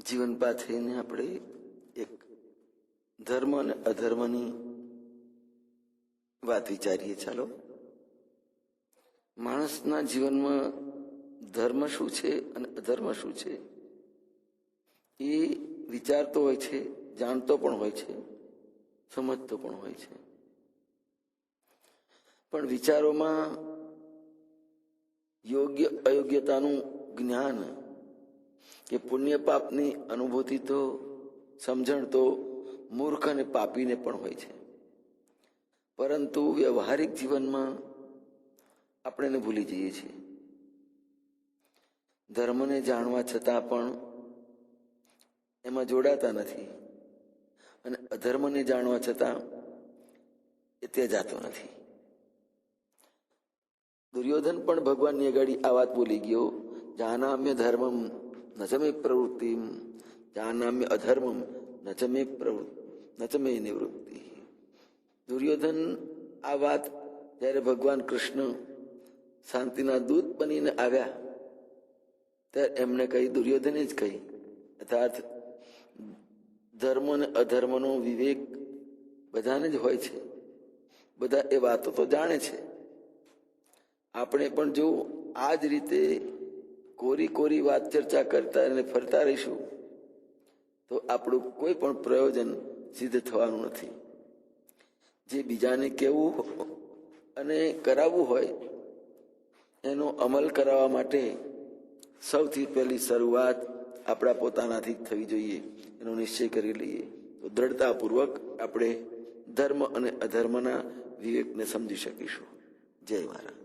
જીવન પાથરીને આપણે એક ધર્મ અને અધર્મની વાત વિચારીએ. ચાલો, માણસના જીવનમાં ધર્મ શું છે અને અધર્મ શું છે એ વિચારતો હોય છે, જાણતો પણ હોય છે, સમજતો પણ હોય છે. પણ વિચારોમાં યોગ્ય અયોગ્યતાનું જ્ઞાન કે પુણ્ય પાપની અનુભૂતિ તો સમજણ તો મૂર્ખ અને પાપીને પણ હોય છે. પરંતુ વ્યવહારિક જીવનમાં આપણે એને ભૂલી જઈએ છીએ. ધર્મને જાણવા છતાં પણ એમાં જોડાતા નથી અને અધર્મને જાણવા છતાં એ ત્યાં જતો નથી. દુર્યોધન પણ ભગવાનની આગળ આ વાત બોલી ગયો, જાનામ્ય ધર્મમ ન ચ મે પ્રવૃત્તિમ જાનામ્ય અધર્મમ ન ચ મે નિવૃત્તિ. દુર્યોધન આ વાત જ્યારે ભગવાન કૃષ્ણ શાંતિના દૂત બનીને આવ્યા ત્યારે એમને કહી, દુર્યોધને જ કહી, અર્થાત ધર્મ અને અધર્મનો વિવેક બધાને જ હોય છે, બધા એ વાતો તો જાણે છે. આપણે પણ જો આ જ રીતે કોરી વાત ચર્ચા કરતા અને ફરતા રહીશું તો આપણું કોઈ પણ પ્રયોજન સિદ્ધ થવાનું નથી. જે બીજાને કહેવું અને કરાવવું હોય એનો અમલ કરાવવા માટે સૌથી પહેલી શરૂઆત આપણા પોતાનાથી થવી જોઈએ. એનો નિશ્ચય કરી લઈએ તો દ્રઢતાપૂર્વક આપણે ધર્મ અને અધર્મના વિવેકને સમજી શકીશું. જય મહારાજ.